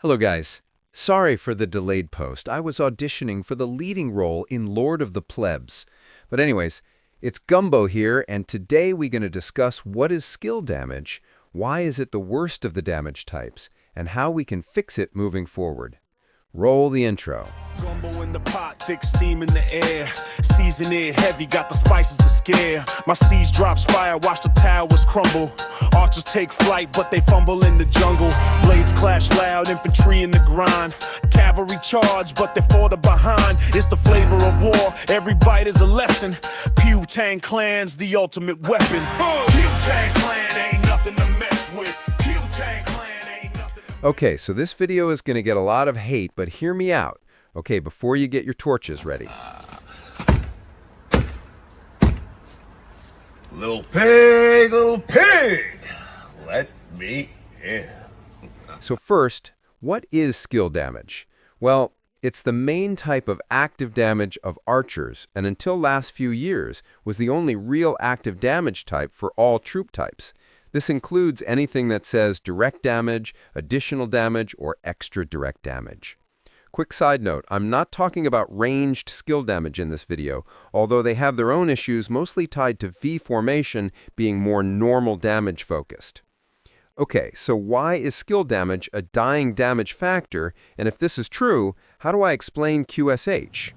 Hello guys. Sorry for the delayed post. I was auditioning for the leading role in Lord of the Plebs. But anyways, it's Gumbo here, and today we're going to discuss what is skill damage, why is it the worst of the damage types, and how we can fix it moving forward. Roll the intro. Gumbo in the pot, thick steam in the air. Season it heavy, got the spices to scare. My siege drops fire, watch the towers crumble. Archers take flight, but they fumble in the jungle. Blades clash loud, infantry in the grind. Cavalry charge, but they fall behind. It's the flavor of war, every bite is a lesson. Pew-Tang Clan's the ultimate weapon. Pew-Tang Clan ain't nothing to mess with. Pew-Tang Clan ain't nothing to... Okay, so this video is going to get a lot of hate, but hear me out. Okay, before you get your torches ready. Little pig, let me in. So first, what is skill damage? Well, it's the main type of active damage of archers, and until last few years was the only real active damage type for all troop types. This includes anything that says direct damage, additional damage, or extra direct damage. Quick side note, I'm not talking about ranged skill damage in this video, although they have their own issues mostly tied to V formation being more normal damage focused. Okay, so why is skill damage a dying damage factor, and if this is true, how do I explain QSH?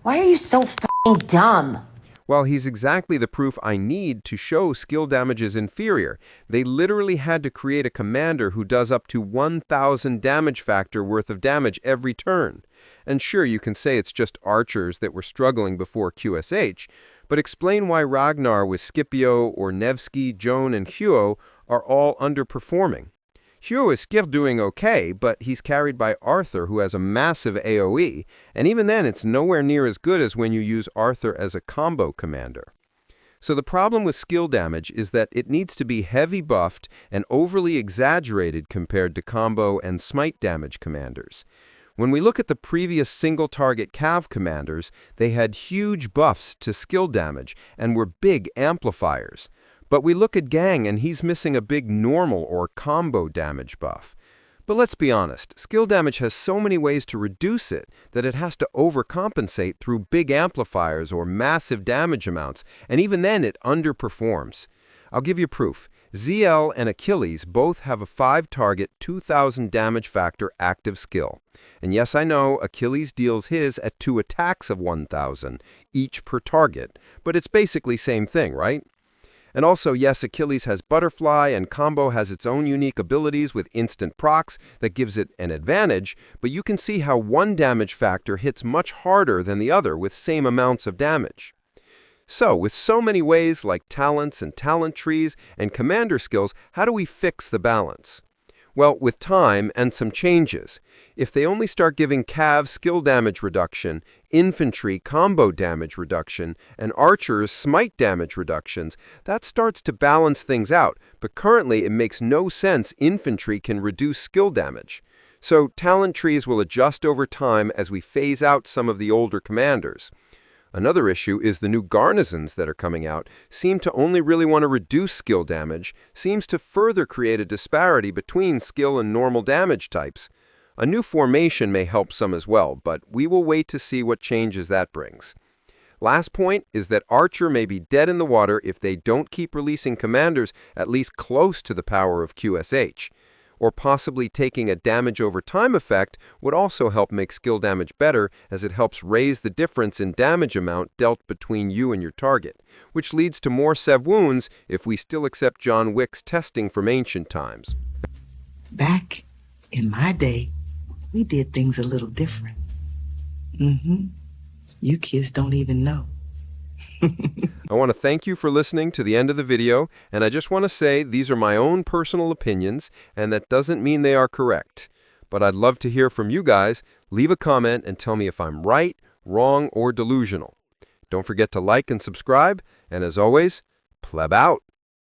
Why are you so f***ing dumb? Well, he's exactly the proof I need to show skill damage is inferior. They literally had to create a commander who does up to 1,000 damage factor worth of damage every turn. And sure, you can say it's just archers that were struggling before QSH, but explain why Ragnar with Scipio or Nevsky, Joan, and Huo are all underperforming. Huo is still doing okay, but he's carried by Arthur, who has a massive AoE, and even then it's nowhere near as good as when you use Arthur as a combo commander. So the problem with skill damage is that it needs to be heavy buffed and overly exaggerated compared to combo and smite damage commanders. When we look at the previous single-target Cav commanders, they had huge buffs to skill damage and were big amplifiers. But we look at Gang and he's missing a big normal or combo damage buff. But let's be honest, skill damage has so many ways to reduce it that it has to overcompensate through big amplifiers or massive damage amounts, and even then it underperforms. I'll give you proof. ZL and Achilles both have a 5-target, 2,000 damage factor active skill. And yes, I know Achilles deals his at 2 attacks of 1,000, each per target, but it's basically same thing, right? And also, yes, Achilles has Butterfly, and Combo has its own unique abilities with instant procs that gives it an advantage, but you can see how one damage factor hits much harder than the other with same amounts of damage. So, with so many ways like talents and talent trees and commander skills, how do we fix the balance? Well, with time and some changes. If they only start giving Cav skill damage reduction, infantry combo damage reduction, and archers smite damage reductions, that starts to balance things out, but currently it makes no sense infantry can reduce skill damage. So talent trees will adjust over time as we phase out some of the older commanders. Another issue is the new garnisons that are coming out seem to only really want to reduce skill damage, seems to further create a disparity between skill and normal damage types. A new formation may help some as well, but we will wait to see what changes that brings. Last point is that Archer may be dead in the water if they don't keep releasing commanders at least close to the power of QSH. Or possibly taking a damage over time effect would also help make skill damage better, as it helps raise the difference in damage amount dealt between you and your target, which leads to more sev wounds if we still accept John Wick's testing from ancient times. Back in my day, we did things a little different. You kids don't even know. I want to thank you for listening to the end of the video, and I just want to say these are my own personal opinions, and that doesn't mean they are correct. But I'd love to hear from you guys. Leave a comment and tell me if I'm right, wrong, or delusional. Don't forget to like and subscribe, and as always, pleb out.